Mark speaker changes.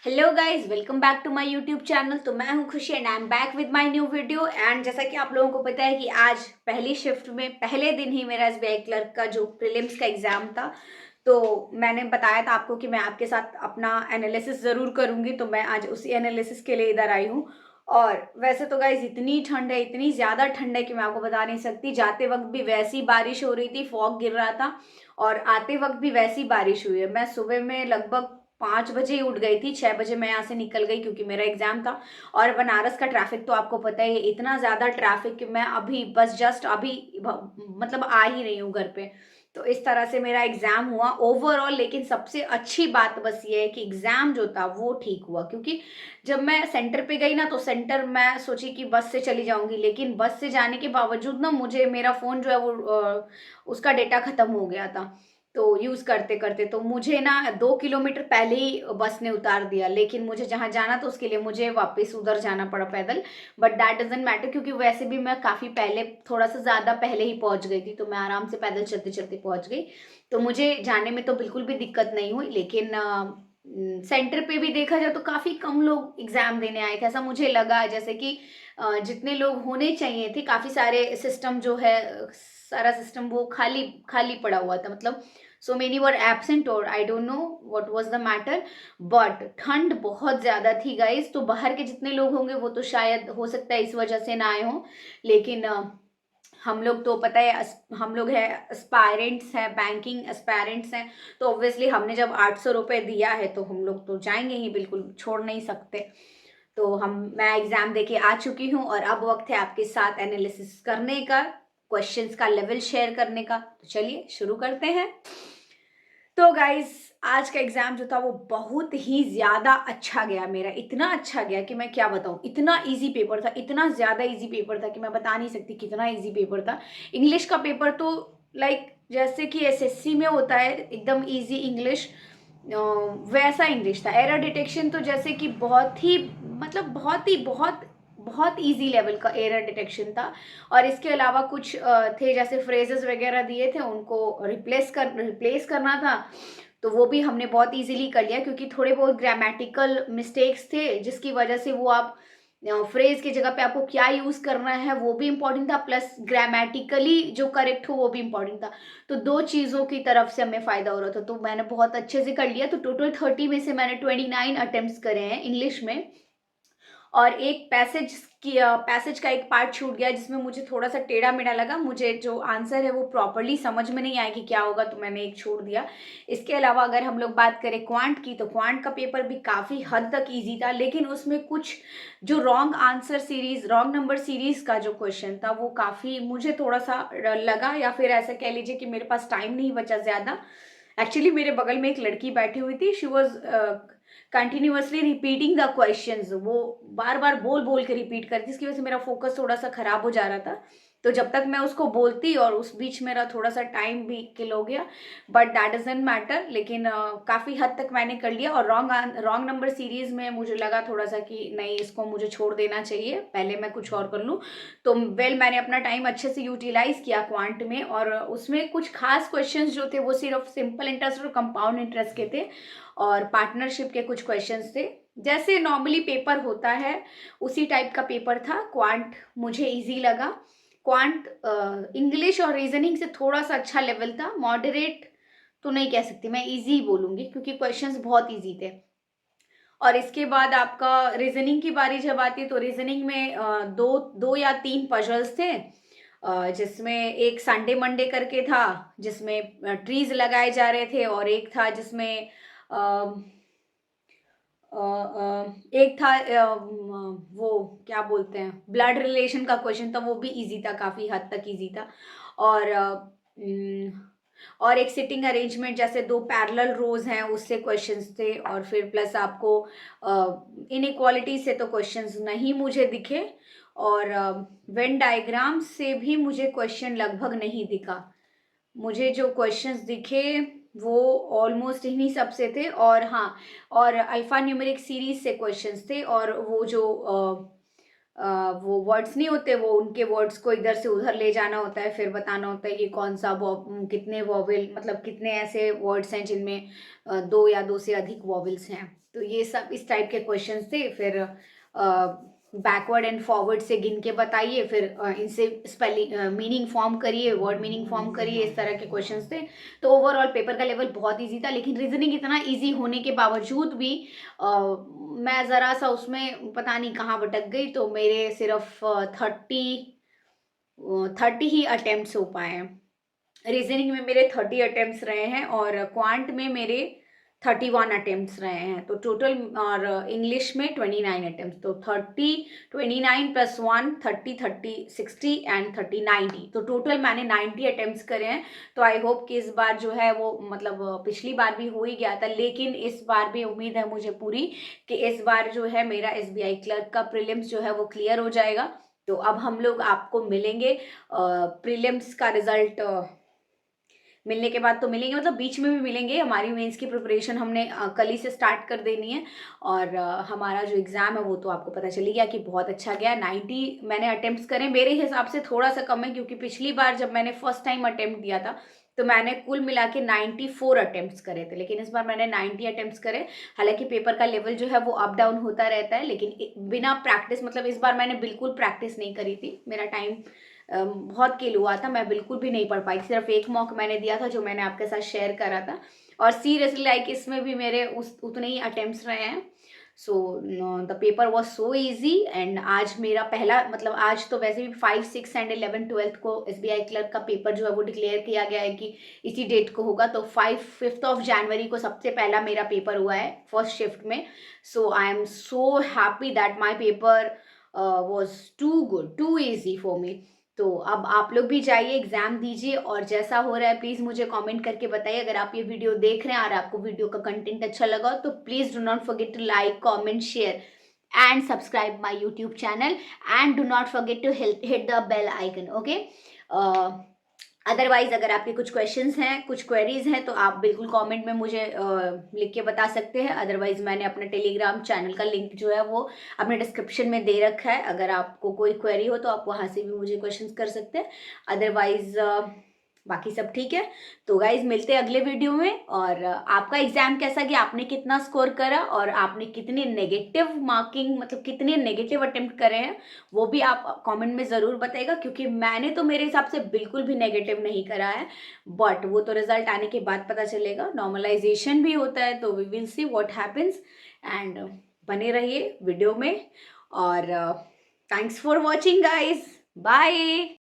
Speaker 1: Hello guys, welcome back to my YouTube channel. तो मैं हूं Khushi and I am back with my new video. And जैसा कि आप लोगों को पता है कि आज पहली शिफ्ट में पहले दिन ही मेरा एसबीआई क्लर्क का जो प्रीलिम्स का एग्जाम था, तो मैंने बताया था आपको कि मैं आपके साथ अपना एनालिसिस ज़रूर करूंगी। तो मैं आज उसी एनालिसिस के लिए इधर आई हूँ। और वैसे तो गाइज इतनी ठंड है, इतनी ज़्यादा ठंड है कि मैं आपको बता नहीं सकती। जाते वक्त भी वैसी बारिश हो रही थी, फॉग गिर रहा था, और आते वक्त भी वैसी बारिश हुई है। मैं सुबह में लगभग 5 बजे ही उठ गई थी, 6 बजे मैं यहाँ से निकल गई क्योंकि मेरा एग्जाम था। और बनारस का ट्रैफिक तो आपको पता ही है, इतना ज्यादा ट्रैफिक कि मैं अभी बस जस्ट अभी मतलब आ ही रही हूँ घर पे। तो इस तरह से मेरा एग्जाम हुआ ओवरऑल। लेकिन सबसे अच्छी बात बस ये है कि एग्जाम जो था वो ठीक हुआ, क्योंकि जब मैं सेंटर पे गई ना, तो सेंटर मैं सोची कि बस से चली जाऊंगी, लेकिन बस से जाने के बावजूद ना मुझे मेरा फोन जो है वो उसका डेटा खत्म हो गया था। तो यूज करते करते तो मुझे ना 2 किलोमीटर पहले ही बस ने उतार दिया, लेकिन मुझे जहां जाना था उसके लिए मुझे वापस उधर जाना पड़ा पैदल। बट दैट डजेंट मैटर, क्योंकि वैसे भी मैं काफी पहले, थोड़ा सा ज्यादा पहले ही पहुंच गई थी, तो मैं आराम से पैदल चलते चलते पहुंच गई। तो मुझे जाने में तो बिल्कुल भी दिक्कत नहीं हुई। लेकिन सेंटर पे भी देखा जाए तो काफी कम लोग एग्जाम देने आए थे, ऐसा मुझे लगा। जैसे कि जितने लोग होने चाहिए थे, काफी सारे सिस्टम जो है, सारा सिस्टम वो खाली खाली पड़ा हुआ था। मतलब सो मेनी वर एब्सेंट, और I don't know what was the matter. But ठंड बहुत ज्यादा थी गाइस, तो बाहर के जितने लोग होंगे वो तो शायद हो सकता है इस वजह से ना आए हों। लेकिन हम लोग तो पता है, हम लोग है एस्पायरेंट्स हैं, बैंकिंग एस्पायरेंट्स हैं। तो ऑब्वियसली हमने जब 800 रुपये दिया है तो हम लोग तो जाएंगे ही, बिल्कुल छोड़ नहीं सकते। तो मैं एग्जाम देके आ चुकी हूँ, और अब वक्त है आपके साथ एनालिसिस करने का, क्वेश्चंस का लेवल शेयर करने का। तो चलिए शुरू करते हैं। तो गाइस, आज का एग्जाम जो था वो बहुत ही ज्यादा अच्छा गया मेरा। इतना अच्छा गया कि मैं क्या बताऊं। इतना इजी पेपर था, इतना ज्यादा इजी पेपर था कि मैं बता नहीं सकती कितना इजी पेपर था। इंग्लिश का पेपर तो लाइक जैसे कि एसएससी में होता है एकदम इजी इंग्लिश, वैसा इंग्लिश था। एरर डिटेक्शन तो जैसे कि बहुत ही, मतलब बहुत ही बहुत बहुत इजी लेवल का एरर डिटेक्शन था। और इसके अलावा कुछ थे, जैसे फ्रेजेस वगैरह दिए थे, उनको रिप्लेस करना था। तो वो भी हमने बहुत इजीली कर लिया, क्योंकि थोड़े बहुत ग्रामेटिकल मिस्टेक्स थे, जिसकी वजह से वो आप फ्रेज की जगह पे आपको क्या यूज करना है वो भी इंपॉर्टेंट था, प्लस ग्रामेटिकली जो करेक्ट हो वो भी इंपॉर्टेंट था। तो दो चीजों की तरफ से हमें फायदा हो रहा था, तो मैंने बहुत अच्छे से कर लिया। तो टोटल 30 में से मैंने 29 अटेम्प्ट्स करे हैं इंग्लिश में। और एक पैसेज का एक पार्ट छूट गया, जिसमें मुझे थोड़ा सा टेढ़ा मेढ़ा लगा। मुझे जो आंसर है वो प्रॉपरली समझ में नहीं आया कि क्या होगा, तो मैंने एक छोड़ दिया। इसके अलावा अगर हम लोग बात करें क्वांट की, तो क्वांट का पेपर भी काफ़ी हद तक ईजी था, लेकिन उसमें कुछ जो रॉन्ग नंबर सीरीज का जो क्वेश्चन था वो काफ़ी मुझे थोड़ा सा लगा, या फिर ऐसा कह लीजिए कि मेरे पास टाइम नहीं बचा ज़्यादा। एक्चुअली मेरे बगल में एक लड़की बैठी हुई थी, she was continuously repeating the questions. वो बार बार बोल बोल के रिपीट करती, जिसकी वजह से मेरा फोकस थोड़ा सा खराब हो जा रहा था। तो जब तक मैं उसको बोलती, और उस बीच मेरा थोड़ा सा टाइम भी किल हो गया, बट दैट डजंट मैटर। लेकिन काफ़ी हद तक मैंने कर लिया। और रॉन्ग नंबर सीरीज में मुझे लगा थोड़ा सा कि नहीं, इसको मुझे छोड़ देना चाहिए, पहले मैं कुछ और कर लूँ। तो मैंने अपना टाइम अच्छे से यूटिलाइज किया क्वांट में। और उसमें कुछ खास क्वेश्चंस जो थे वो सिर्फ सिंपल इंटरेस्ट और कंपाउंड इंटरेस्ट के थे, और पार्टनरशिप के कुछ क्वेश्चंस थे। जैसे नॉर्मली पेपर होता है उसी टाइप का पेपर था। क्वांट मुझे इजी लगा। क्वांट इंग्लिश और रीजनिंग से थोड़ा सा अच्छा लेवल था, मॉडरेट तो नहीं कह सकती मैं, इजी बोलूंगी, क्योंकि क्वेश्चंस बहुत इजी थे। और इसके बाद आपका रीजनिंग की बारी जब आती है, तो रीजनिंग में दो दो या तीन पजल्स थे, जिसमें एक संडे मंडे करके था, जिसमें ट्रीज लगाए जा रहे थे, और एक था जिसमें एक था वो क्या बोलते हैं, ब्लड रिलेशन का क्वेश्चन था, वो भी इजी था, काफी हद तक इजी था। और और एक सिटिंग अरेंजमेंट, जैसे दो पैरेलल रोज हैं उससे क्वेश्चंस थे। और फिर प्लस आपको इनइक्वालिटी से तो क्वेश्चंस नहीं मुझे दिखे, और वेन डायग्राम से भी मुझे क्वेश्चन लगभग नहीं दिखा। मुझे जो क्वेश्चंस दिखे वो ऑलमोस्ट इन्हीं सब से थे। और हाँ, और अल्फा न्यूमेरिक सीरीज से क्वेश्चंस थे, और वो जो वो वर्ड्स नहीं होते, वो उनके वर्ड्स को इधर से उधर ले जाना होता है, फिर बताना होता है कि कौन सा कितने वॉवेल, मतलब कितने ऐसे वर्ड्स हैं जिनमें दो या दो से अधिक वॉवेल्स हैं। तो ये सब इस टाइप के क्वेश्चंस थे। फिर बैकवर्ड एंड फॉरवर्ड से गिन के बताइए, फिर इनसे स्पेलिंग मीनिंग फॉर्म करिए, वर्ड मीनिंग फॉर्म करिए, इस तरह के क्वेश्चंस थे। तो ओवरऑल पेपर का लेवल बहुत ईजी था, लेकिन रीजनिंग इतना ईजी होने के बावजूद भी मैं ज़रा सा उसमें पता नहीं कहाँ भटक गई, तो मेरे सिर्फ 30 ही अटेम्प्ट्स हो पाए हैं। रीजनिंग में मेरे 30 अटेम्प्ट्स रहे हैं और क्वांट में मेरे 31 अटेम्प्ट्स रहे हैं, तो टोटल, और इंग्लिश में 29 अटेम्प्ट्स, तो 30 29 प्लस 1 30 30 60 एंड 30 90, तो टोटल मैंने 90 अटेम्प्ट्स करे हैं। तो आई होप कि इस बार जो है वो, मतलब पिछली बार भी हो ही गया था, लेकिन इस बार भी उम्मीद है मुझे पूरी कि इस बार जो है मेरा SBI क्लर्क का प्रीलिम्स जो है वो क्लियर हो जाएगा। तो अब हम लोग आपको मिलेंगे प्रीलिम्स का रिजल्ट मिलने के बाद, तो मिलेंगे मतलब बीच में भी मिलेंगे। हमारी मेंस की प्रिपरेशन हमने कल ही से स्टार्ट कर देनी है, और हमारा जो एग्ज़ाम है वो तो आपको पता चली गया कि बहुत अच्छा गया। 90 मैंने अटेम्प्ट्स करे, मेरे हिसाब से थोड़ा सा कम है, क्योंकि पिछली बार जब मैंने फर्स्ट टाइम अटेम्प्ट दिया था तो मैंने कुल मिला के 94 अटेम्प्ट्स करे थे, लेकिन इस बार मैंने 90 अटेम्प्ट्स करे। हालांकि पेपर का लेवल जो है वो अप डाउन होता रहता है, लेकिन बिना प्रैक्टिस, मतलब इस बार मैंने बिल्कुल प्रैक्टिस नहीं करी थी। मेरा टाइम बहुत किल हुआ था, मैं बिल्कुल भी नहीं पढ़ पाई, सिर्फ एक मॉक मैंने दिया था जो मैंने आपके साथ शेयर करा था। और सीरियसली लाइक इसमें भी मेरे उतने ही अटेम्प्ट्स रहे हैं। So the paper was so easy. And आज मेरा पहला, मतलब आज तो वैसे भी 5 6 एंड 11 12 को SBI क्लर्क का पेपर जो है वो डिक्लेयर किया गया है कि इसी डेट को होगा, तो 5th ऑफ जनवरी को सबसे पहला मेरा पेपर हुआ है फर्स्ट शिफ्ट में। So I am so happy that my paper was too good, too easy for me. तो अब आप लोग भी जाइए, एग्जाम दीजिए, और जैसा हो रहा है प्लीज़ मुझे कमेंट करके बताइए। अगर आप ये वीडियो देख रहे हैं और आपको वीडियो का कंटेंट अच्छा लगा हो, तो please do not forget to like, comment, share and subscribe my YouTube channel, and do not forget to hit the bell icon, okay? Otherwise अगर आपके कुछ क्वेश्चंस हैं, कुछ क्वेरीज हैं, तो आप बिल्कुल कमेंट में मुझे लिख के बता सकते हैं। अदरवाइज मैंने अपने टेलीग्राम चैनल का लिंक जो है वो अपने डिस्क्रिप्शन में दे रखा है। अगर आपको कोई क्वेरी हो तो आप वहाँ से भी मुझे क्वेश्चंस कर सकते हैं। अदरवाइज बाकी सब ठीक है। तो गाइज मिलते हैं अगले वीडियो में। और आपका एग्जाम कैसा गया, आपने कितना स्कोर करा, और आपने कितने नेगेटिव मार्किंग, मतलब कितने नेगेटिव अटेम्प्ट करे हैं, वो भी आप कमेंट में ज़रूर बताइएगा, क्योंकि मैंने तो मेरे हिसाब से बिल्कुल भी नेगेटिव नहीं करा है। बट वो तो रिजल्ट आने के बाद पता चलेगा, नॉर्मलाइजेशन भी होता है, तो we will see what happens. And बने रहिए वीडियो में, और thanks for watching guys, bye.